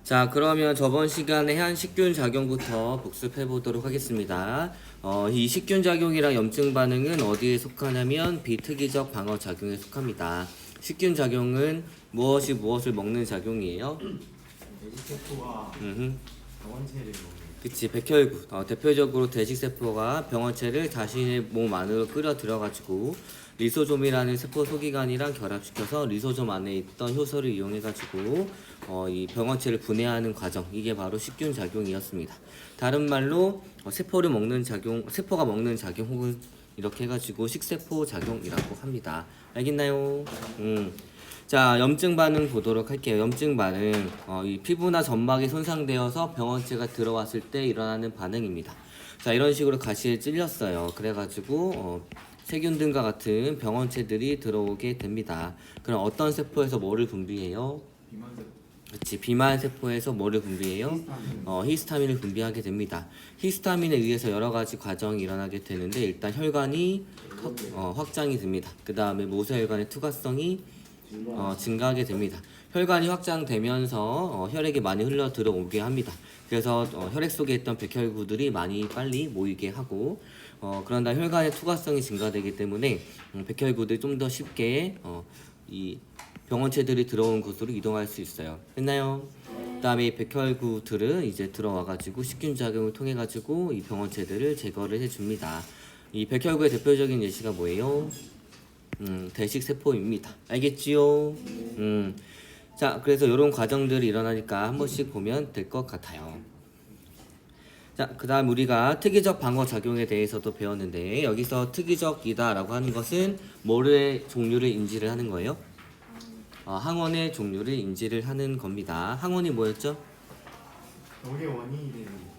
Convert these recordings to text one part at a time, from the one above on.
자, 그러면 저번 시간에 한 식균 작용부터 복습해 보도록 하겠습니다. 이 식균 작용이랑 염증 반응은 어디에 속하냐면 비특이적 방어 작용에 속합니다. 식균 작용은 무엇이 무엇을 먹는 작용이에요? 돼지세포와 병원체를 먹는. 그치, 백혈구. 대표적으로 대식세포가 병원체를 자신의 몸 안으로 끌어 들여가지고 리소좀이라는 세포 소기관이랑 결합시켜서 리소좀 안에 있던 효소를 이용해가지고 이 병원체를 분해하는 과정, 이게 바로 식균 작용이었습니다. 다른 말로 세포를 먹는 작용, 세포가 먹는 작용 혹은 이렇게 해가지고 식세포 작용이라고 합니다. 알겠나요? 자, 염증 반응 보도록 할게요. 염증 반응, 이 피부나 점막이 손상되어서 병원체가 들어왔을 때 일어나는 반응입니다. 자, 이런 식으로 가시에 찔렸어요. 그래가지고 세균 등과 같은 병원체들이 들어오게 됩니다. 그럼 어떤 세포에서 뭐를 분비해요? 비만세포. 그렇지, 비만 세포에서 뭐를 분비해요? 히스타민. 히스타민을 분비하게 됩니다. 히스타민에 의해서 여러 가지 과정이 일어나게 되는데 일단 혈관이 확장이 됩니다. 그 다음에 모세혈관의 투과성이 증가하게 됩니다. 혈관이 확장되면서 혈액이 많이 흘러 들어오게 합니다. 그래서 혈액 속에 있던 백혈구들이 많이 빨리 모이게 하고 그런 다음 혈관의 투과성이 증가되기 때문에 백혈구들이 좀 더 쉽게 이 병원체들이 들어온 곳으로 이동할 수 있어요. 됐나요? 그다음에 이 백혈구들은 이제 들어와가지고 식균 작용을 통해가지고 이 병원체들을 제거를 해줍니다. 이 백혈구의 대표적인 예시가 뭐예요? 대식세포입니다. 알겠지요? 자, 그래서 이런 과정들이 일어나니까 한 번씩 보면 될 것 같아요. 자, 그 다음 우리가 특이적 방어 작용에 대해서도 배웠는데 여기서 특이적이다 라고 하는 것은 뭐의 종류를 인지를 하는 거예요? 항원의 종류를 인지를 하는 겁니다. 항원이 뭐였죠? 병의 원인이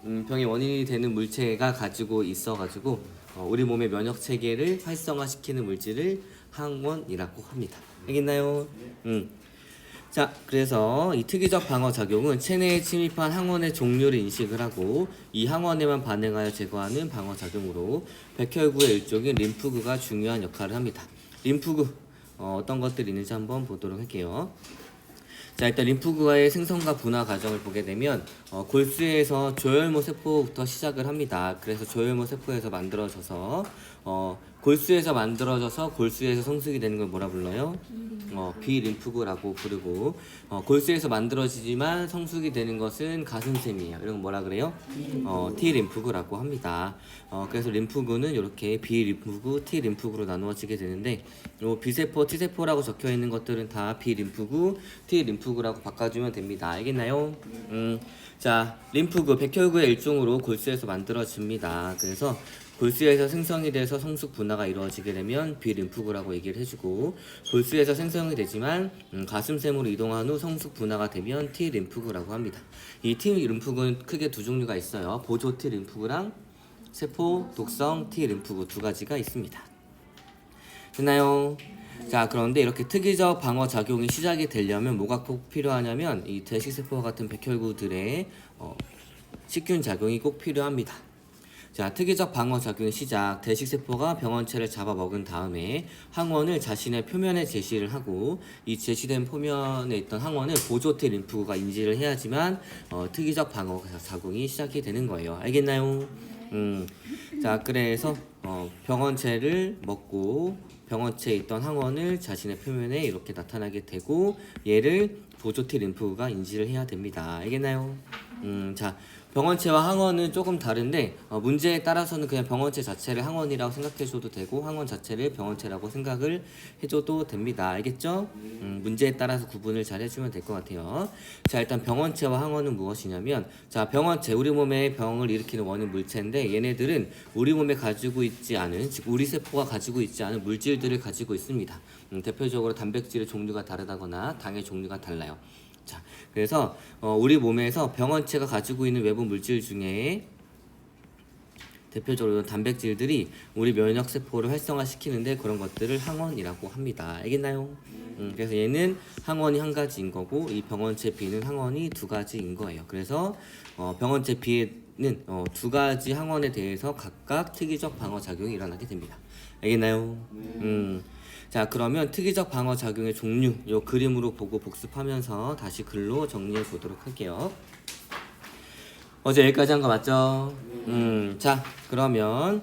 되는. 병의 원인이 되는 물체가 가지고 있어가지고 우리 몸의 면역 체계를 활성화시키는 물질을 항원이라고 합니다. 알겠나요? 자, 그래서 이 특이적 방어 작용은 체내에 침입한 항원의 종류를 인식을 하고 이 항원에만 반응하여 제거하는 방어 작용으로 백혈구의 일종인 림프구가 중요한 역할을 합니다. 림프구 어떤 것들이 있는지 한번 보도록 할게요. 자, 일단 림프구의 생성과 분화 과정을 보게 되면 골수에서 조혈모 세포부터 시작을 합니다. 그래서 조혈모 세포에서 만들어져서 골수에서 성숙이 되는 걸 뭐라 불러요? 비림프구라고 부르고 골수에서 만들어지지만 성숙이 되는 것은 가슴샘이에요. 이런 건 뭐라 그래요? T림프구라고 합니다. 그래서 림프구는 이렇게 B림프구, T림프구로 나누어지게 되는데 요 B세포, T세포라고 적혀 있는 것들은 다 B림프구, T림프구라고 바꿔주면 됩니다. 알겠나요? 자, 림프구, 백혈구의 일종으로 골수에서 만들어집니다. 그래서 골수에서 생성이 돼서 성숙 분화가 이루어지게 되면 비림프구라고 얘기를 해주고 골수에서 생성이 되지만 가슴샘으로 이동한 후 성숙 분화가 되면 T림프구라고 합니다. 이 T림프구는 크게 두 종류가 있어요. 보조 T림프구랑 세포 독성 T림프구 두 가지가 있습니다. 됐나요? 자, 그런데 이렇게 특이적 방어 작용이 시작이 되려면 뭐가 꼭 필요하냐면 이 대식세포와 같은 백혈구들의 식균 작용이 꼭 필요합니다. 자, 특이적 방어 작용의 시작. 대식세포가 병원체를 잡아먹은 다음에 항원을 자신의 표면에 제시를 하고 이 제시된 표면에 있던 항원을 보조 T 림프구가 인지를 해야지만 특이적 방어 작용이 시작이 되는 거예요. 알겠나요? 자, 그래서 병원체를 먹고 병원체에 있던 항원을 자신의 표면에 이렇게 나타나게 되고 얘를 보조 T 림프구가 인지를 해야 됩니다. 알겠나요? 자, 병원체와 항원은 조금 다른데 문제에 따라서는 그냥 병원체 자체를 항원이라고 생각해줘도 되고 항원 자체를 병원체라고 생각을 해줘도 됩니다. 알겠죠? 문제에 따라서 구분을 잘 해주면 될 것 같아요. 자, 일단 병원체와 항원은 무엇이냐면 자, 병원체, 우리 몸에 병을 일으키는 원인 물체인데 얘네들은 우리 몸에 가지고 있지 않은, 즉 우리 세포가 가지고 있지 않은 물질들을 가지고 있습니다. 대표적으로 단백질의 종류가 다르다거나 당의 종류가 달라요. 자, 그래서 우리 몸에서 병원체가 가지고 있는 외부 물질 중에 대표적으로 단백질들이 우리 면역 세포를 활성화시키는데 그런 것들을 항원이라고 합니다. 알겠나요? 그래서 얘는 항원이 한 가지인 거고 이 병원체 B는 항원이 두 가지인 거예요. 그래서 병원체 B는 두 가지 항원에 대해서 각각 특이적 방어 작용이 일어나게 됩니다. 알겠나요? 자, 그러면 특이적 방어 작용의 종류 요 그림으로 보고 복습하면서 다시 글로 정리해 보도록 할게요. 어제 여기까지 한 거 맞죠? 자, 그러면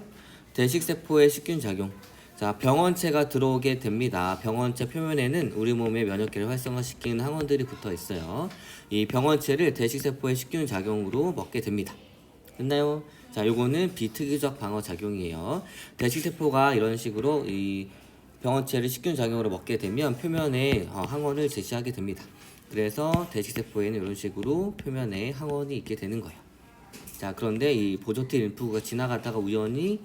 대식세포의 식균 작용. 자, 병원체가 들어오게 됩니다. 병원체 표면에는 우리 몸의 면역계를 활성화시키는 항원들이 붙어 있어요. 이 병원체를 대식세포의 식균 작용으로 먹게 됩니다. 됐나요? 자, 요거는 비특이적 방어 작용이에요. 대식세포가 이런 식으로 이 병원체를 식균 작용으로 먹게 되면 표면에 항원을 제시하게 됩니다. 그래서 대식세포에는 이런 식으로 표면에 항원이 있게 되는 거예요. 자, 그런데 이 보조T 림프구가 지나가다가 우연히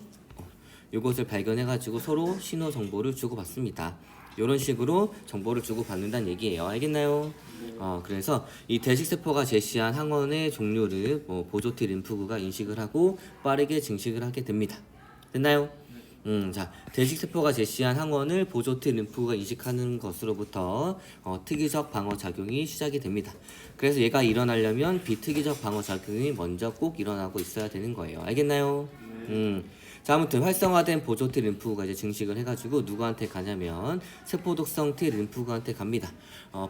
이것을 발견해가지고 서로 신호 정보를 주고받습니다. 이런 식으로 정보를 주고받는다는 얘기예요. 알겠나요? 그래서 이 대식세포가 제시한 항원의 종류를 보조T 림프구가 인식을 하고 빠르게 증식을 하게 됩니다. 됐나요? 자, 대식세포가 제시한 항원을 보조T 림프구가 인식하는 것으로부터 특이적 방어 작용이 시작이 됩니다. 그래서 얘가 일어나려면 비특이적 방어 작용이 먼저 꼭 일어나고 있어야 되는 거예요. 알겠나요? 자, 아무튼 활성화된 보조 T 림프구가 이제 증식을 해가지고 누구한테 가냐면 세포독성 T 림프구한테 갑니다.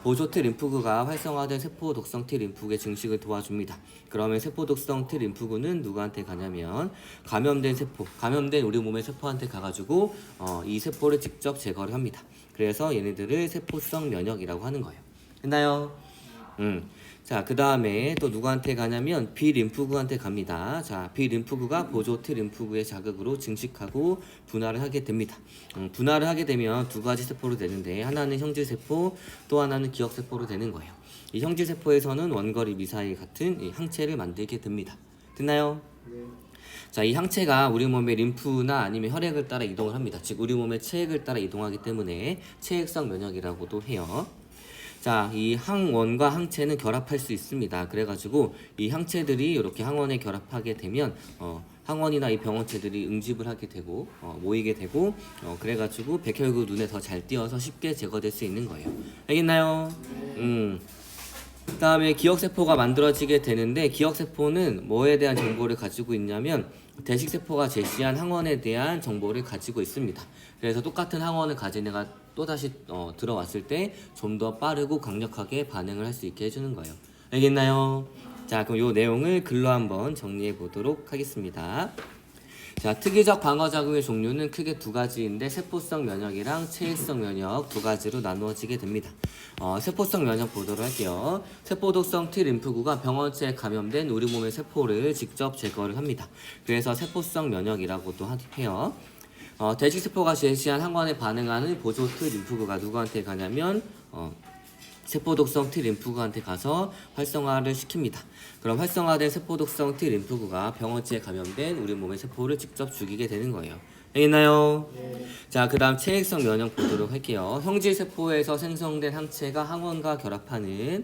보조 T 림프구가 활성화된 세포독성 T 림프구의 증식을 도와줍니다. 그러면 세포독성 T 림프구는 누구한테 가냐면 감염된 세포, 감염된 우리 몸의 세포한테 가가지고 이 세포를 직접 제거를 합니다. 그래서 얘네들을 세포성 면역이라고 하는 거예요. 됐나요? 자, 그 다음에 또 누구한테 가냐면 B 림프구한테 갑니다. 자, B 림프구가 보조 T 림프구의 자극으로 증식하고 분할을 하게 됩니다. 분할을 하게 되면 두 가지 세포로 되는데 하나는 형질세포, 또 하나는 기억세포로 되는 거예요. 이 형질세포에서는 원거리 미사일 같은 이 항체를 만들게 됩니다. 됐나요? 네. 자, 이 항체가 우리 몸의 림프나 아니면 혈액을 따라 이동을 합니다. 즉 우리 몸의 체액을 따라 이동하기 때문에 체액성 면역이라고도 해요. 자, 이 항원과 항체는 결합할 수 있습니다. 그래가지고 이 항체들이 이렇게 항원에 결합하게 되면 항원이나 이 병원체들이 응집을 하게 되고 모이게 되고 그래가지고 백혈구 눈에 더 잘 띄어서 쉽게 제거될 수 있는 거예요. 알겠나요? 그 다음에 기억세포가 만들어지게 되는데 기억세포는 뭐에 대한 정보를 가지고 있냐면 대식세포가 제시한 항원에 대한 정보를 가지고 있습니다. 그래서 똑같은 항원을 가진 애가 또다시 들어왔을 때 좀 더 빠르고 강력하게 반응을 할 수 있게 해주는 거예요. 알겠나요? 자, 그럼 이 내용을 글로 한번 정리해 보도록 하겠습니다. 자, 특이적 방어작용의 종류는 크게 두 가지인데 세포성 면역이랑 체액성 면역 두 가지로 나누어지게 됩니다. 세포성 면역 보도록 할게요. 세포독성 T 림프구가 병원체에 감염된 우리 몸의 세포를 직접 제거를 합니다. 그래서 세포성 면역이라고도 해요. 대식세포가 제시한 항원에 반응하는 보조 T 림프구가 누구한테 가냐면 세포독성 T 림프구한테 가서 활성화를 시킵니다. 그럼 활성화된 세포독성 T 림프구가 병원체에 감염된 우리 몸의 세포를 직접 죽이게 되는 거예요. 알겠나요? 네. 자, 그 다음 체액성 면역 보도록 할게요. 형질세포에서 생성된 항체가 항원과 결합하는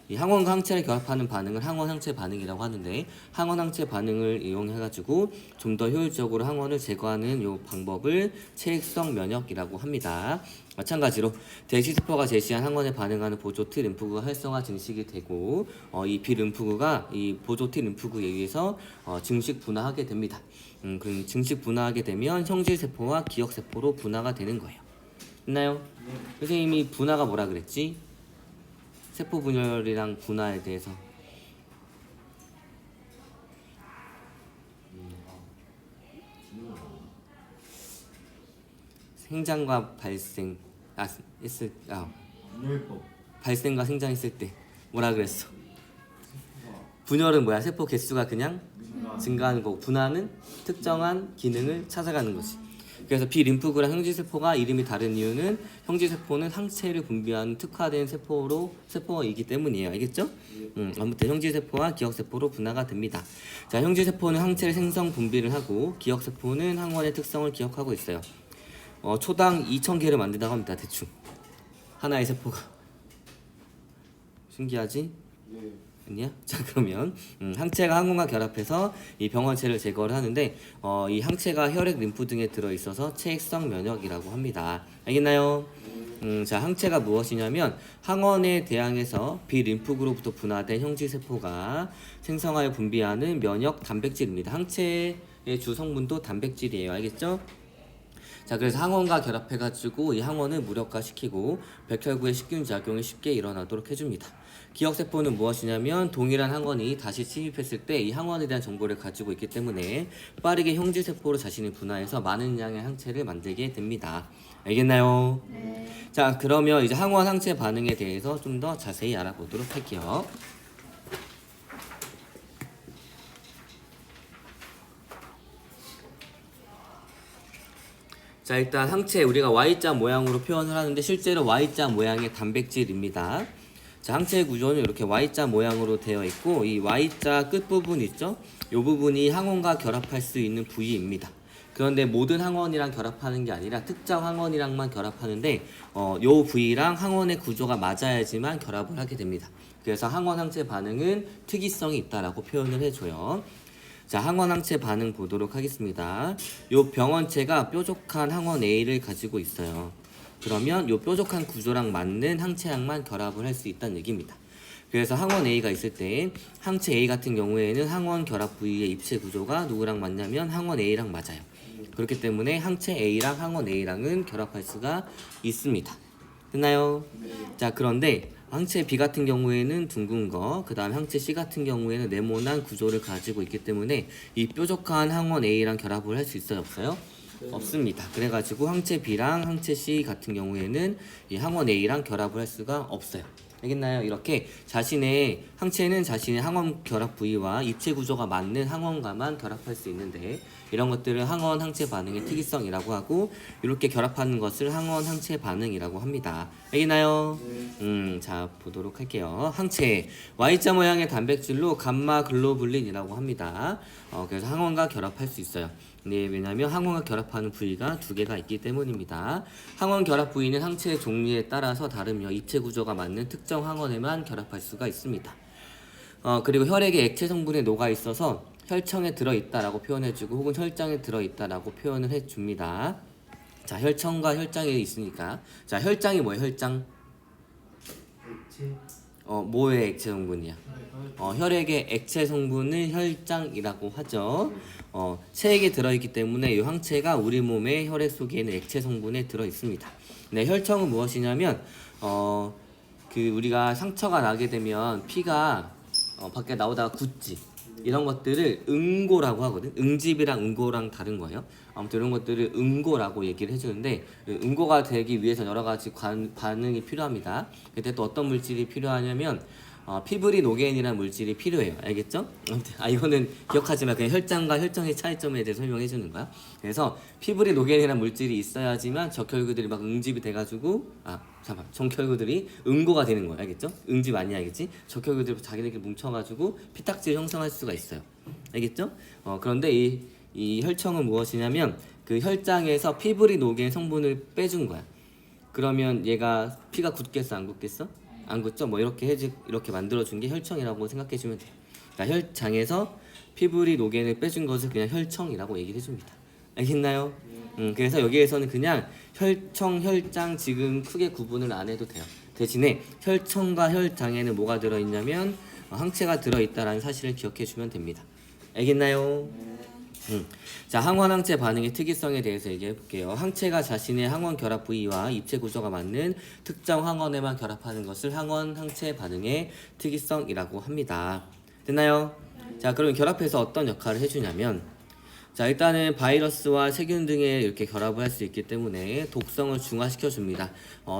이 항원과 항체를 결합하는 반응을 항원-항체 반응이라고 하는데 항원-항체 반응을 이용해가지고 좀 더 효율적으로 항원을 제거하는 이 방법을 체액성 면역이라고 합니다. 마찬가지로 대식세포가 제시한 항원에 반응하는 보조 T 림프구가 활성화 증식이 되고 이 B 림프구가 이 보조 T 림프구에 의해서 증식 분화하게 됩니다. 그 증식 분화하게 되면 형질세포와 기억세포로 분화가 되는 거예요. 있나요? 네. 선생님이 분화가 뭐라 그랬지? 세포 분열이랑 분화에 대해서 생장과 발생 분열법. 발생과 생장했을 때 뭐라 그랬어? 분열은 뭐야? 세포 개수가 그냥 증가하는 거고 분화는 특정한 기능을 찾아가는 거지. 그래서 비림프구랑 형질세포가 이름이 다른 이유는 형질세포는 항체를 분비하는 특화된 세포이기 때문이에요. 알겠죠? 아무튼 형질세포와 기억세포로 분화가 됩니다. 자, 형질세포는 항체를 생성 분비를 하고 기억세포는 항원의 특성을 기억하고 있어요. 초당 2,000개를 만든다고 합니다. 대충 하나의 세포가. 신기하지? 네. 아니야? 자, 그러면 항체가 항원과 결합해서 이 병원체를 제거를 하는데 이 항체가 혈액, 림프 등에 들어있어서 체액성 면역이라고 합니다. 알겠나요? 자, 항체가 무엇이냐면 항원에 대항해서 비림프구로부터 분화된 형질세포가 생성하여 분비하는 면역 단백질입니다. 항체의 주 성분도 단백질이에요. 알겠죠? 자, 그래서 항원과 결합해가지고 이 항원을 무력화시키고 백혈구의 식균 작용이 쉽게 일어나도록 해줍니다. 기억세포는 무엇이냐면 동일한 항원이 다시 침입했을 때 이 항원에 대한 정보를 가지고 있기 때문에 빠르게 형질세포로 자신을 분화해서 많은 양의 항체를 만들게 됩니다. 알겠나요? 네. 자, 그러면 이제 항원 항체 반응에 대해서 좀 더 자세히 알아보도록 할게요. 자, 일단 항체 우리가 Y자 모양으로 표현을 하는데 실제로 Y자 모양의 단백질입니다. 자, 항체의 구조는 이렇게 Y자 모양으로 되어 있고 이 Y자 끝부분 있죠? 이 부분이 항원과 결합할 수 있는 부위입니다. 그런데 모든 항원이랑 결합하는 게 아니라 특정 항원이랑만 결합하는데 요 부위랑 항원의 구조가 맞아야지만 결합을 하게 됩니다. 그래서 항원 항체 반응은 특이성이 있다라고 표현을 해줘요. 자, 항원 항체 반응 보도록 하겠습니다. 요 병원체가 뾰족한 항원 A를 가지고 있어요. 그러면 요 뾰족한 구조랑 맞는 항체양만 결합을 할 수 있다는 얘기입니다. 그래서 항원 A가 있을 때 항체 A 같은 경우에는 항원 결합 부위의 입체 구조가 누구랑 맞냐면 항원 A랑 맞아요. 그렇기 때문에 항체 A랑 항원 A랑은 결합할 수가 있습니다. 됐나요? 자, 그런데 항체 B 같은 경우에는 둥근 거, 그 다음 항체 C 같은 경우에는 네모난 구조를 가지고 있기 때문에 이 뾰족한 항원 A랑 결합을 할 수 있어요? 없어요? 없습니다. 그래가지고 항체 B랑 항체 C 같은 경우에는 이 항원 A랑 결합을 할 수가 없어요. 알겠나요? 이렇게 자신의 항체는 자신의 항원 결합 부위와 입체 구조가 맞는 항원과만 결합할 수 있는데 이런 것들을 항원 항체 반응의 특이성이라고 하고 이렇게 결합하는 것을 항원 항체 반응이라고 합니다. 알겠나요? 자, 보도록 할게요. 항체 Y자 모양의 단백질로 감마 글로불린이라고 합니다. 그래서 항원과 결합할 수 있어요. 네, 왜냐하면 항원과 결합하는 부위가 두 개가 있기 때문입니다. 항원 결합 부위는 항체의 종류에 따라서 다르며 입체 구조가 맞는 특정 항원에만 결합할 수가 있습니다. 그리고 혈액에 액체 성분에 녹아 있어서 혈청에 들어있다라고 표현해주고 혹은 혈장에 들어있다라고 표현을 해줍니다. 자, 혈청과 혈장에 있으니까 자, 혈장이 뭐예요? 혈장? 액체. 뭐의 액체 성분이야? 혈액의 액체 성분을 혈장이라고 하죠. 체액에 들어있기 때문에 이 항체가 우리 몸의 혈액 속에 있는 액체 성분에 들어있습니다. 네, 혈청은 무엇이냐면 우리가 상처가 나게 되면 피가 밖에 나오다가 굳지 이런 것들을 응고라고 하거든. 응집이랑 응고랑 다른 거예요. 아무튼 이런 것들을 응고라고 얘기를 해주는데 응고가 되기 위해서 여러 가지 반응이 필요합니다. 그때 또 어떤 물질이 필요하냐면 피브리노겐이라는 물질이 필요해요. 알겠죠? 아무튼 이거는 기억하지만 그냥 혈장과 혈청의 차이점에 대해 설명해 주는 거야. 그래서 피브리노겐이라는 물질이 있어야지만 적혈구들이 막 응집이 돼가지고 정혈구들이 응고가 되는 거야. 알겠죠? 응집 아니야, 알겠지? 적혈구들이 자기들끼리 뭉쳐가지고 피탁지를 형성할 수가 있어요. 알겠죠? 그런데 이 혈청은 무엇이냐면 그 혈장에서 피브리노겐 성분을 빼준 거야. 그러면 얘가 피가 굳겠어, 안 굳겠어? 안 굳죠? 뭐 이렇게 만들어준 게 혈청이라고 생각해주면 돼요. 그러니까 혈장에서 피브리노겐을 빼준 것을 그냥 혈청이라고 얘기를 해줍니다. 알겠나요? 그래서 여기에서는 그냥 혈청, 혈장 지금 크게 구분을 안 해도 돼요. 대신에 혈청과 혈장에는 뭐가 들어있냐면 항체가 들어있다라는 사실을 기억해주면 됩니다. 알겠나요? 자, 항원 항체 반응의 특이성에 대해서 얘기해 볼게요. 항체가 자신의 항원 결합 부위와 입체 구조가 맞는 특정 항원에만 결합하는 것을 항원 항체 반응의 특이성이라고 합니다. 됐나요? 자, 그러면 결합해서 어떤 역할을 해주냐면 자, 일단은 바이러스와 세균 등에 이렇게 결합을 할 수 있기 때문에 독성을 중화시켜 줍니다.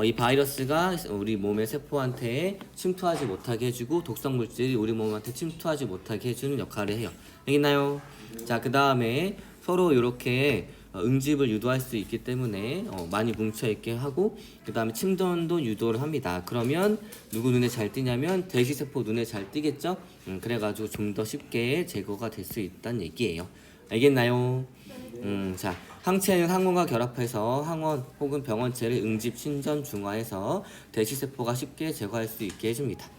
이 바이러스가 우리 몸의 세포한테 침투하지 못하게 해주고 독성 물질이 우리 몸한테 침투하지 못하게 해주는 역할을 해요. 알겠나요? 자, 그 다음에 서로 이렇게 응집을 유도할 수 있기 때문에 많이 뭉쳐있게 하고 그 다음에 침전도 유도를 합니다. 그러면 누구 눈에 잘 띄냐면 대시세포 눈에 잘 띄겠죠? 그래가지고 좀 더 쉽게 제거가 될 수 있다는 얘기예요. 알겠나요? 자, 항체는 항원과 결합해서 항원 혹은 병원체를 응집, 신전, 중화해서 대시세포가 쉽게 제거할 수 있게 해줍니다.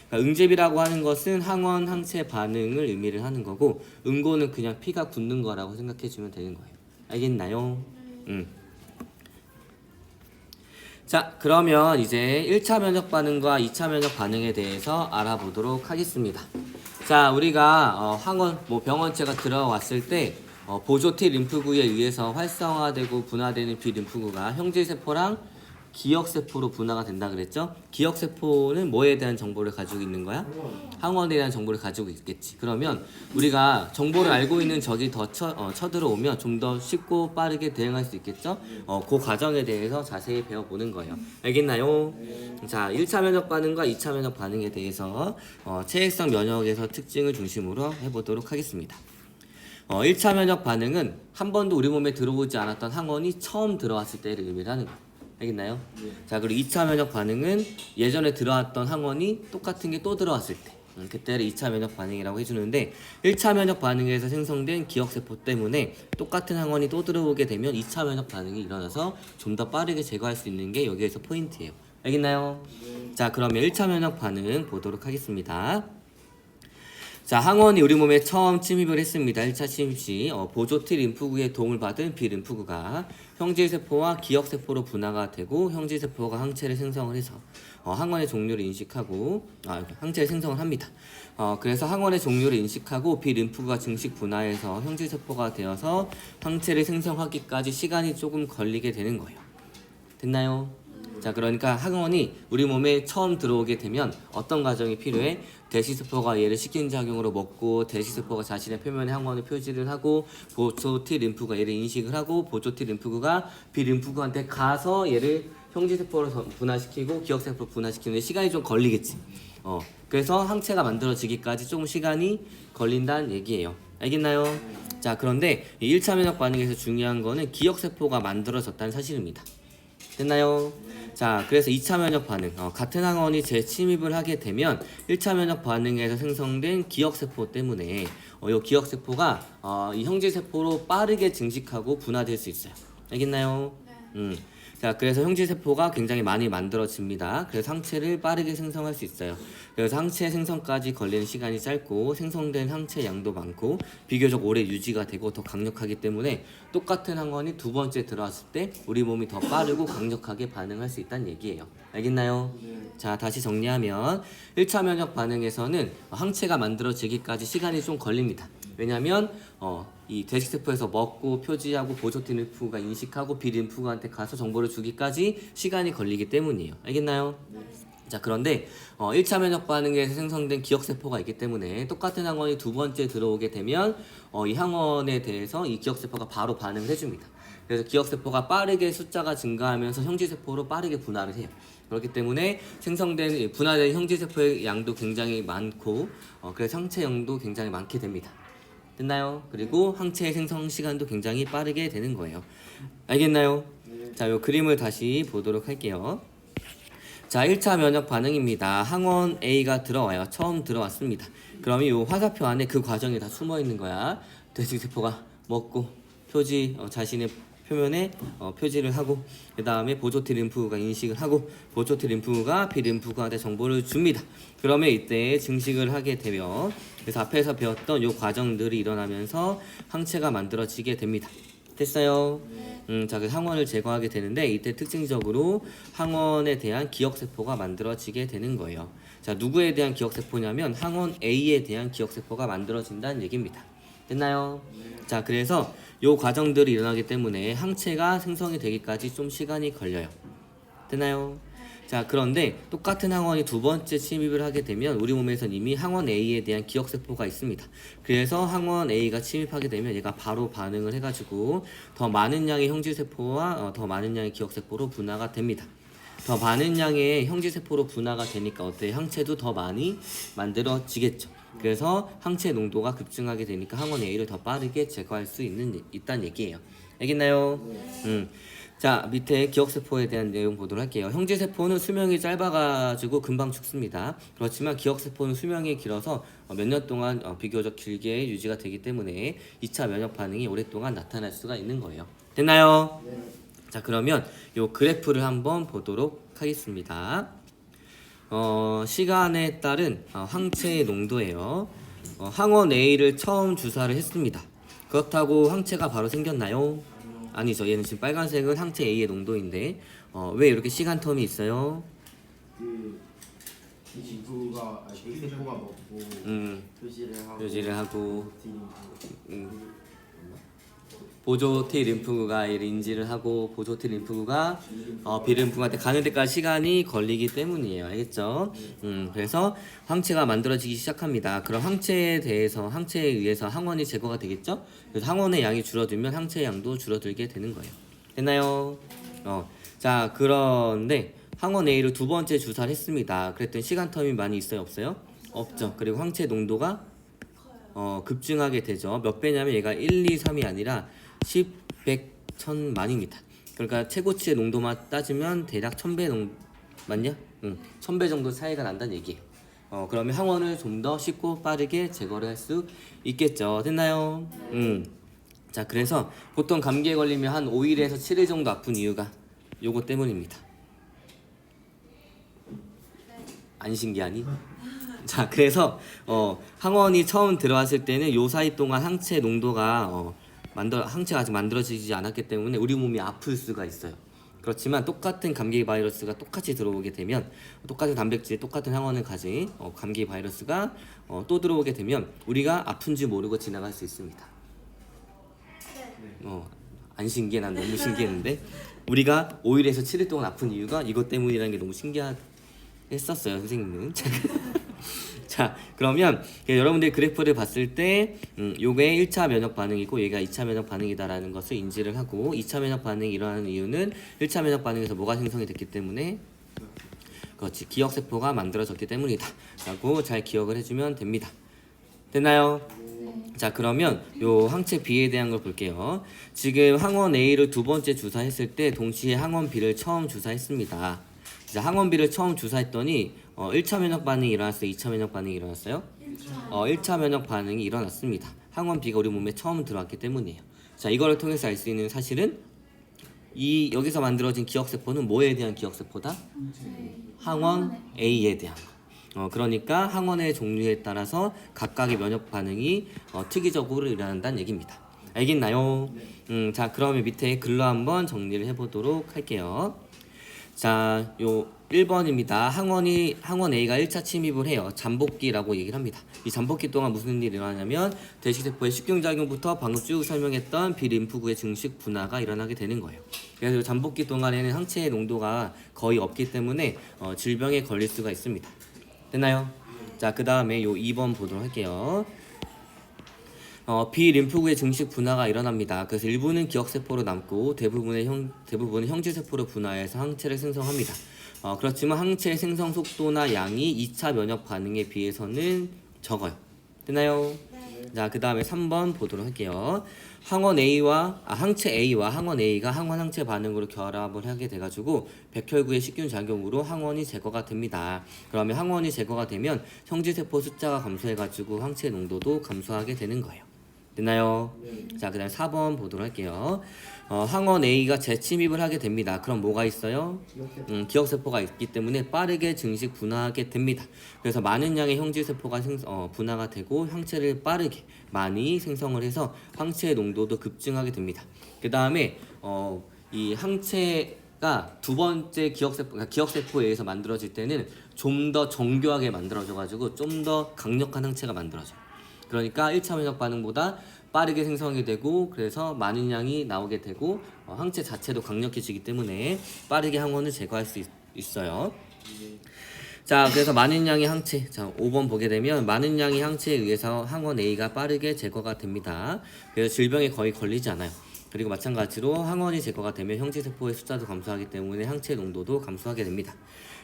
그러니까 응집이라고 하는 것은 항원, 항체 반응을 의미를 하는 거고 응고는 그냥 피가 굳는 거라고 생각해주면 되는 거예요. 알겠나요? 자, 그러면 이제 1차 면역 반응과 2차 면역 반응에 대해서 알아보도록 하겠습니다. 자, 우리가 항원, 병원체가 들어왔을 때 보조 T 림프구에 의해서 활성화되고 분화되는 B 림프구가 형질세포랑 기억세포로 분화가 된다 그랬죠? 기억세포는 뭐에 대한 정보를 가지고 있는 거야? 항원에 대한 정보를 가지고 있겠지. 그러면 우리가 정보를 알고 있는 적이 더 쳐들어오면 좀 더 쉽고 빠르게 대응할 수 있겠죠? 그 과정에 대해서 자세히 배워보는 거예요. 알겠나요? 자, 1차 면역 반응과 2차 면역 반응에 대해서 체액성 면역에서 특징을 중심으로 해보도록 하겠습니다. 1차 면역 반응은 한 번도 우리 몸에 들어오지 않았던 항원이 처음 들어왔을 때를 의미를 하는 거예요. 알겠나요? 네. 자, 그리고 2차 면역 반응은 예전에 들어왔던 항원이 똑같은 게 또 들어왔을 때 그때를 2차 면역 반응이라고 해주는데 1차 면역 반응에서 생성된 기억세포 때문에 똑같은 항원이 또 들어오게 되면 2차 면역 반응이 일어나서 좀 더 빠르게 제거할 수 있는 게 여기에서 포인트예요. 알겠나요? 자, 그러면 1차 면역 반응 보도록 하겠습니다. 자, 항원이 우리 몸에 처음 침입을 했습니다. 1차 침입 시 보조 T 림프구의 도움을 받은 B 림프구가 형질세포와 기억세포로 분화가 되고 형질세포가 항체를 생성을 해서 항원의 종류를 인식하고 항체를 생성을 합니다. 그래서 항원의 종류를 인식하고 B 림프구가 증식 분화해서 형질세포가 되어서 항체를 생성하기까지 시간이 조금 걸리게 되는 거예요. 됐나요? 자, 그러니까 항원이 우리 몸에 처음 들어오게 되면 어떤 과정이 필요해? 대시세포가 얘를 식인작용으로 먹고 대시세포가 자신의 표면에 항원을 표시를 하고 보조 T 림프구가 얘를 인식을 하고 보조 T 림프구가 B 림프구한테 가서 얘를 형질세포로 분화시키고 기억세포로 분화시키는데 시간이 좀 걸리겠지. 그래서 항체가 만들어지기까지 조금 시간이 걸린다는 얘기예요. 알겠나요? 자, 그런데 이 1차 면역 반응에서 중요한 거는 기억세포가 만들어졌다는 사실입니다. 됐나요? 자, 그래서 2차 면역 반응, 같은 항원이 재침입을 하게 되면 1차 면역 반응에서 생성된 기억세포 때문에 이 기억세포가 이 형질세포로 빠르게 증식하고 분화될 수 있어요. 알겠나요? 네. 자, 그래서 형질세포가 굉장히 많이 만들어집니다. 그래서 항체를 빠르게 생성할 수 있어요. 그래서 항체 생성까지 걸리는 시간이 짧고 생성된 항체 양도 많고 비교적 오래 유지가 되고 더 강력하기 때문에 똑같은 항원이 두 번째 들어왔을 때 우리 몸이 더 빠르고 강력하게 반응할 수 있다는 얘기예요. 알겠나요? 네. 자, 다시 정리하면 1차 면역 반응에서는 항체가 만들어지기까지 시간이 좀 걸립니다. 왜냐하면 이 대식세포에서 먹고 표지하고 보조 T 림프가 인식하고 B 림프구한테 가서 정보를 주기까지 시간이 걸리기 때문이에요. 알겠나요? 네. 자, 그런데 1차 면역 반응에서 생성된 기억세포가 있기 때문에 똑같은 항원이 두 번째 들어오게 되면 이 항원에 대해서 이 기억세포가 바로 반응을 해줍니다. 그래서 기억세포가 빠르게 숫자가 증가하면서 형질세포로 빠르게 분화를 해요. 그렇기 때문에 생성된 분화된 형질세포의 양도 굉장히 많고 그래서 항체량도 굉장히 많게 됩니다. 됐나요? 그리고 항체의 생성 시간도 굉장히 빠르게 되는 거예요. 알겠나요? 자, 요 그림을 다시 보도록 할게요. 자, 1차 면역 반응입니다. 항원 A가 들어와요. 처음 들어왔습니다. 그럼 이 화살표 안에 그 과정이 다 숨어 있는 거야. 대식세포가 먹고 표지 자신의 표면에 표지를 하고 그 다음에 보조 T 림프구가 인식을 하고 보조 T 림프구가 B 림프구한테 정보를 줍니다. 그러면 이때 증식을 하게 되면 그래서 앞에서 배웠던 이 과정들이 일어나면서 항체가 만들어지게 됩니다. 됐어요? 자, 그 항원을 제거하게 되는데 이때 특징적으로 항원에 대한 기억세포가 만들어지게 되는 거예요. 자, 누구에 대한 기억세포냐면 항원 A에 대한 기억세포가 만들어진다는 얘기입니다. 됐나요? 자, 그래서 요 과정들이 일어나기 때문에 항체가 생성이 되기까지 좀 시간이 걸려요. 됐나요? 자, 그런데 똑같은 항원이 두 번째 침입을 하게 되면 우리 몸에선 이미 항원 A에 대한 기억세포가 있습니다. 그래서 항원 A가 침입하게 되면 얘가 바로 반응을 해가지고 더 많은 양의 형질세포와 더 많은 양의 기억세포로 분화가 됩니다. 더 많은 양의 형질세포로 분화가 되니까 항체도 더 많이 만들어지겠죠. 그래서 항체 농도가 급증하게 되니까 항원 A를 더 빠르게 제거할 수 있다는 얘기예요. 알겠나요? 자, 밑에 기억세포에 대한 내용 보도록 할게요. 형질세포는 수명이 짧아가지고 금방 죽습니다. 그렇지만 기억세포는 수명이 길어서 몇 년 동안 비교적 길게 유지가 되기 때문에 2차 면역 반응이 오랫동안 나타날 수가 있는 거예요. 됐나요? 네. 자, 그러면 요 그래프를 한번 보도록 하겠습니다. 시간에 따른 항체의 농도예요. 항원 A를 처음 주사를 했습니다. 그렇다고 항체가 바로 생겼나요? 아니죠. 얘는 지금 빨간색은 항체 A의 농도인데 왜 이렇게 시간 텀이 있어요? 대식세포가 먹고 표시를 하고 보조 T 림프구가 이를 인지를 하고 보조 T 림프구가 B 림프구한테 가는 데까지 시간이 걸리기 때문이에요. 알겠죠? 그래서 항체가 만들어지기 시작합니다. 그럼 항체에 의해서 항원이 제거가 되겠죠? 그래서 항원의 양이 줄어들면 항체의 양도 줄어들게 되는 거예요. 됐나요? 자, 그런데 항원 A를 두 번째 주사를 했습니다. 그랬더니 시간 텀이 많이 있어요? 없어요? 없죠. 그리고 항체 농도가 급증하게 되죠. 몇 배냐면 얘가 1, 2, 3이 아니라 10, 100, 1000만입니다. 그러니까 최고치의 농도만 따지면 대략 1000배 맞냐? 1000배 정도 차이가 난다는 얘기예요. 그러면 항원을 좀 더 쉽고 빠르게 제거를 할 수 있겠죠. 됐나요? 자, 그래서 보통 감기에 걸리면 한 5일에서 7일 정도 아픈 이유가 요거 때문입니다. 안 신기하니? 자, 그래서 항원이 처음 들어왔을 때는 요 사이 동안 항체 농도가 항체가 아직 만들어지지 않았기 때문에 우리 몸이 아플 수가 있어요. 그렇지만 똑같은 감기 바이러스가 똑같이 들어오게 되면 똑같은 단백질, 똑같은 항원을 가진 감기 바이러스가 또 들어오게 되면 우리가 아픈지 모르고 지나갈 수 있습니다. 안 신기해? 난 너무 신기했는데 우리가 5일에서 7일 동안 아픈 이유가 이것 때문이라는 게 너무 신기했었어요, 선생님은. 자, 그러면 여러분들이 그래프를 봤을 때 요게 1차 면역 반응이고 얘가 2차 면역 반응이다라는 것을 인지를 하고 2차 면역 반응이 일어나는 이유는 1차 면역 반응에서 뭐가 생성이 됐기 때문에 그렇지, 기억세포가 만들어졌기 때문이다 라고 잘 기억을 해주면 됩니다. 됐나요? 자, 그러면 요 항체 B에 대한 걸 볼게요. 지금 항원 A를 두 번째 주사했을 때 동시에 항원 B를 처음 주사했습니다. 자, 항원 B를 처음 주사했더니 1차 면역 반응이 일어났어요? 2차 면역 반응이 일어났어요? 1차 면역 반응이 일어났습니다. 항원 B가 우리 몸에 처음 들어왔기 때문이에요. 자, 이거를 통해서 알 수 있는 사실은 여기서 만들어진 기억세포는 뭐에 대한 기억세포다? 항원 A에 대한 거. 그러니까 항원의 종류에 따라서 각각의 면역 반응이 특이적으로 일어난다는 얘기입니다. 알겠나요? 자, 그러면 밑에 글로 한번 정리를 해보도록 할게요. 자, 요 1번입니다. 항원 A가 1차 침입을 해요. 잠복기라고 얘기를 합니다. 이 잠복기 동안 무슨 일이 일어나냐면 대식세포의 식균작용부터 방금 쭉 설명했던 비림프구의 증식 분화가 일어나게 되는 거예요. 그래서 잠복기 동안에는 항체의 농도가 거의 없기 때문에 질병에 걸릴 수가 있습니다. 됐나요? 자, 그 다음에 요 2번 보도록 할게요. 비림프구의 증식 분화가 일어납니다. 그래서 일부는 기억세포로 남고 대부분은 형질세포로 분화해서 항체를 생성합니다. 그렇지만 항체 생성 속도나 양이 2차 면역 반응에 비해서는 적어요. 됐나요? 네. 자, 그 다음에 3번 보도록 할게요. 항체 A와 항원 A가 항원 항체 반응으로 결합을 하게 돼가지고 백혈구의 식균 작용으로 항원이 제거가 됩니다. 그러면 항원이 제거가 되면 형질세포 숫자가 감소해가지고 항체 농도도 감소하게 되는 거예요. 됐나요? 네. 자, 그 다음에 4번 보도록 할게요. 항원 A가 재침입을 하게 됩니다. 그럼 뭐가 있어요? 기억세포가 있기 때문에 빠르게 증식 분화하게 됩니다. 그래서 많은 양의 형질세포가 분화가 되고 항체를 빠르게 많이 생성을 해서 항체의 농도도 급증하게 됩니다. 그 다음에 이 항체가 두 번째 기억세포에 의해서 만들어질 때는 좀 더 정교하게 만들어져가지고 좀 더 강력한 항체가 만들어져요. 그러니까 1차 면역 반응보다 빠르게 생성이 되고 그래서 많은 양이 나오게 되고 항체 자체도 강력해지기 때문에 빠르게 항원을 제거할 수 있어요. 자, 그래서 많은 양의 항체, 자 5번 보게 되면 많은 양의 항체에 의해서 항원 A가 빠르게 제거가 됩니다. 그래서 질병에 거의 걸리지 않아요. 그리고 마찬가지로 항원이 제거가 되면 형질세포의 숫자도 감소하기 때문에 항체 농도도 감소하게 됩니다.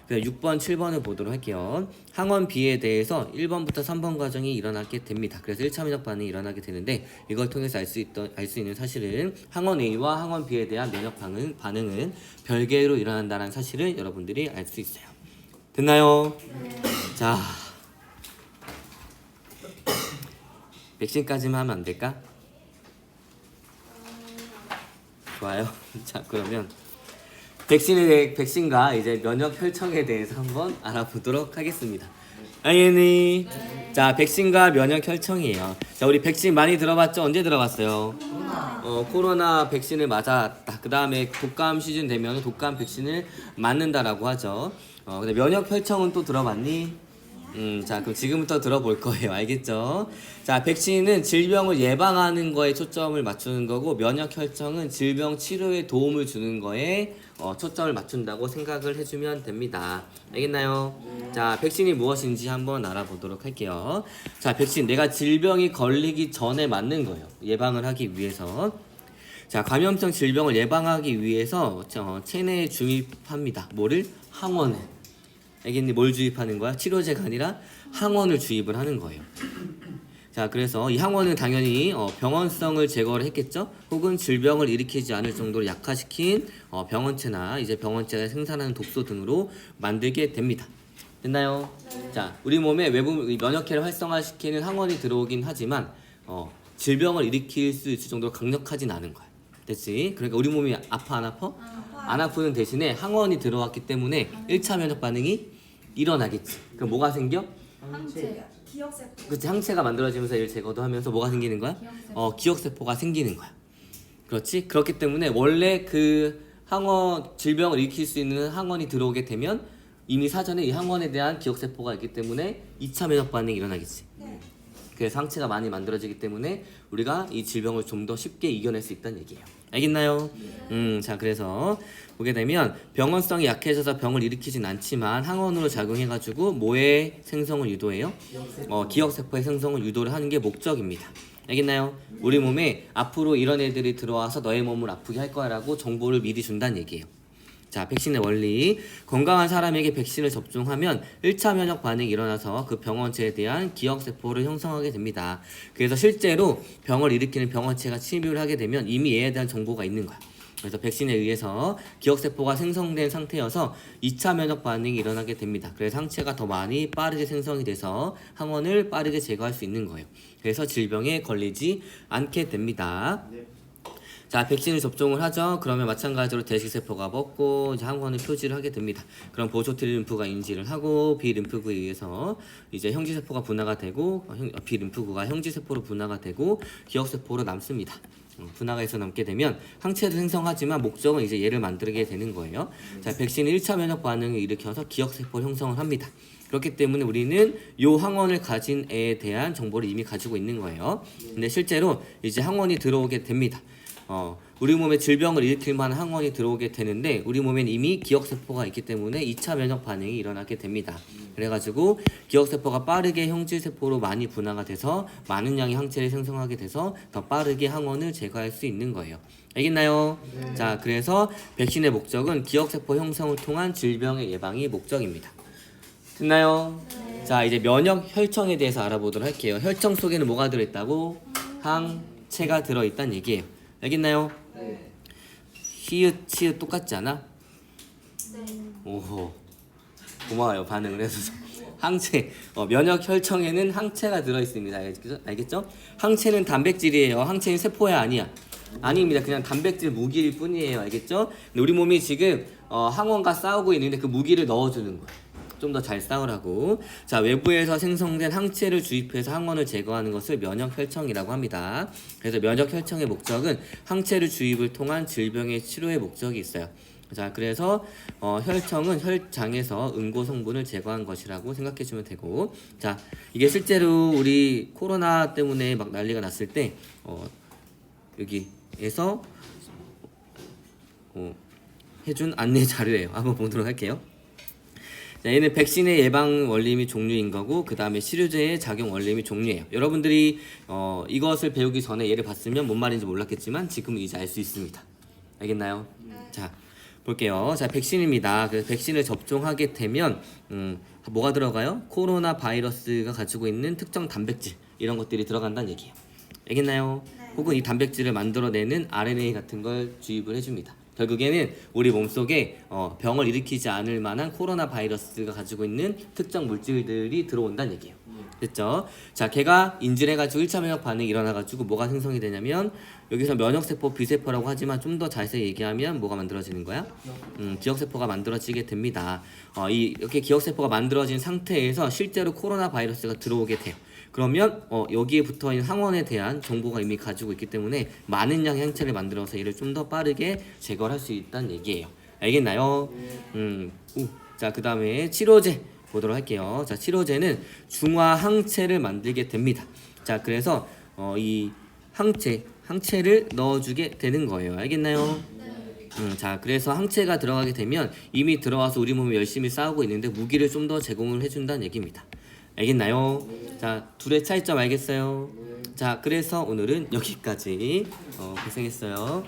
6번, 7번을 보도록 할게요. 항원 B에 대해서 1번부터 3번 과정이 일어나게 됩니다. 그래서 1차 면역 반응이 일어나게 되는데 이걸 통해서 알 수 있는 사실은 항원 A와 항원 B에 대한 면역 반응은 별개로 일어난다는 사실을 여러분들이 알 수 있어요. 됐나요? 네. 자, 백신까지만 하면 안 될까? 좋아요. 자, 그러면 백신과 이제 면역 혈청에 대해서 한번 알아보도록 하겠습니다. 알겠니? 네. 자, 백신과 면역 혈청이에요. 자, 우리 백신 많이 들어봤죠? 언제 들어봤어요? 코로나 백신을 맞았다. 그 다음에 독감 시즌 되면 독감 백신을 맞는다라고 하죠. 근데 면역 혈청은 또 들어봤니? 자, 그럼 지금부터 들어볼 거예요. 알겠죠? 자, 백신은 질병을 예방하는 거에 초점을 맞추는 거고, 면역 혈청은 질병 치료에 도움을 주는 거에 초점을 맞춘다고 생각을 해주면 됩니다. 알겠나요? 자, 백신이 무엇인지 한번 알아보도록 할게요. 자, 백신, 내가 질병이 걸리기 전에 맞는 거예요. 예방을 하기 위해서. 자, 감염성 질병을 예방하기 위해서 체내에 주입합니다. 뭐를? 항원을. 알겠니? 뭘 주입하는 거야? 치료제가 아니라 항원을 주입을 하는 거예요. 자, 그래서 이 항원은 당연히 병원성을 제거를 했겠죠? 혹은 질병을 일으키지 않을 정도로 약화시킨 병원체나 이제 병원체가 생산하는 독소 등으로 만들게 됩니다. 됐나요? 네. 자, 우리 몸에 외부 면역회를 활성화시키는 항원이 들어오긴 하지만 질병을 일으킬 수 있을 정도로 강력하진 않은 거야. 됐지? 그러니까 우리 몸이 아파 안 아파? 안 아프는 대신에 항원이 들어왔기 때문에 1차 면역 반응이 일어나겠지. 그럼 뭐가 생겨? 항체, 기억세포. 그렇지. 항체가 만들어지면서 이를 제거도 하면서 뭐가 생기는 거야? 기억세포가 생기는 거야. 그렇지? 그렇기 때문에 원래 그 항원, 질병을 일으킬 수 있는 항원이 들어오게 되면 이미 사전에 이 항원에 대한 기억세포가 있기 때문에 2차 면역 반응이 일어나겠지. 네. 그래서 항체가 많이 만들어지기 때문에 우리가 이 질병을 좀 더 쉽게 이겨낼 수 있다는 얘기예요. 알겠나요? 자, 그래서 보게 되면 병원성이 약해져서 병을 일으키진 않지만 항원으로 작용해가지고 뭐의 생성을 유도해요? 기억세포의 생성을 유도를 하는 게 목적입니다. 알겠나요? 우리 몸에 앞으로 이런 애들이 들어와서 너의 몸을 아프게 할 거라고 정보를 미리 준다는 얘기예요. 자, 백신의 원리. 건강한 사람에게 백신을 접종하면 1차 면역 반응이 일어나서 그 병원체에 대한 기억세포를 형성하게 됩니다. 그래서 실제로 병을 일으키는 병원체가 침입을 하게 되면 이미 얘에 대한 정보가 있는 거야. 그래서 백신에 의해서 기억세포가 생성된 상태여서 2차 면역 반응이 일어나게 됩니다. 그래서 항체가 더 많이 빠르게 생성이 돼서 항원을 빠르게 제거할 수 있는 거예요. 그래서 질병에 걸리지 않게 됩니다. 자, 백신을 접종을 하죠. 그러면 마찬가지로 대식세포가 먹고 이제 항원을 표지를 하게 됩니다. 그럼 보조 T림프가 인지를 하고 B림프구에 의해서 이제 형지세포가 분화가 되고 B림프구가 형지세포로 분화가 되고 기억세포로 남습니다. 분화가 해서 남게 되면 항체도 생성하지만 목적은 이제 얘를 만들게 되는 거예요. 자, 백신은 1차 면역 반응을 일으켜서 기억세포 형성을 합니다. 그렇기 때문에 우리는 요 항원을 가진 애에 대한 정보를 이미 가지고 있는 거예요. 근데 실제로 이제 항원이 들어오게 됩니다. 우리 몸에 질병을 일으킬 만한 항원이 들어오게 되는데 우리 몸엔 이미 기억세포가 있기 때문에 2차 면역 반응이 일어나게 됩니다. 그래가지고 기억세포가 빠르게 형질세포로 많이 분화가 돼서 많은 양의 항체를 생성하게 돼서 더 빠르게 항원을 제거할 수 있는 거예요. 알겠나요? 네. 자, 그래서 백신의 목적은 기억세포 형성을 통한 질병의 예방이 목적입니다. 됐나요? 네. 자, 이제 면역 혈청에 대해서 알아보도록 할게요. 혈청 속에는 뭐가 들어있다고? 항체가 들어있다는 얘기예요. 알겠나요? 네. 히읗, 치읓 똑같지 않아? 네. 오호, 고마워요. 반응을 해줘서. 항체, 면역 혈청에는 항체가 들어있습니다. 알겠죠? 항체는 단백질이에요. 항체는 세포야 아니야? 아닙니다. 그냥 단백질 무기일 뿐이에요. 알겠죠? 근데 우리 몸이 지금 항원과 싸우고 있는데 그 무기를 넣어주는 거예요. 좀 더 잘 싸우라고. 자, 외부에서 생성된 항체를 주입해서 항원을 제거하는 것을 면역 혈청이라고 합니다. 그래서 면역 혈청의 목적은 항체를 주입을 통한 질병의 치료의 목적이 있어요. 자, 그래서 혈청은 혈장에서 응고 성분을 제거한 것이라고 생각해 주면 되고, 자, 이게 실제로 우리 코로나 때문에 막 난리가 났을 때 여기에서 해준 안내 자료예요. 한번 보도록 할게요. 자, 얘는 백신의 예방 원리 및 종류인 거고, 그 다음에 치료제의 작용 원리 및 종류예요. 여러분들이 이것을 배우기 전에 얘를 봤으면 뭔 말인지 몰랐겠지만 지금은 이제 알 수 있습니다. 알겠나요? 자, 볼게요. 자, 백신입니다. 그래서 백신을 접종하게 되면 뭐가 들어가요? 코로나 바이러스가 가지고 있는 특정 단백질 이런 것들이 들어간다는 얘기예요. 알겠나요? 혹은 이 단백질을 만들어내는 RNA 같은 걸 주입을 해줍니다. 결국에는 우리 몸속에 병을 일으키지 않을 만한 코로나 바이러스가 가지고 있는 특정 물질들이 들어온다는 얘기예요. 됐죠? 자, 걔가 인지를 해가지고 1차 면역 반응이 일어나가지고 뭐가 생성이 되냐면 여기서 면역세포, B세포라고 하지만 좀 더 자세히 얘기하면 뭐가 만들어지는 거야? 기억세포가 만들어지게 됩니다. 이렇게 기억세포가 만들어진 상태에서 실제로 코로나 바이러스가 들어오게 돼요. 그러면 여기에 붙어있는 항원에 대한 정보가 이미 가지고 있기 때문에 많은 양의 항체를 만들어서 얘를 좀 더 빠르게 제거할 수 있다는 얘기예요. 알겠나요? 자, 그 다음에 치료제. 보도록 할게요. 자, 치료제는 중화 항체를 만들게 됩니다. 자, 그래서 이 항체를 넣어주게 되는 거예요. 알겠나요? 자, 그래서 항체가 들어가게 되면 이미 들어와서 우리 몸이 열심히 싸우고 있는데 무기를 좀 더 제공을 해준다는 얘기입니다. 알겠나요? 자, 둘의 차이점 알겠어요? 자, 그래서 오늘은 여기까지 고생했어요.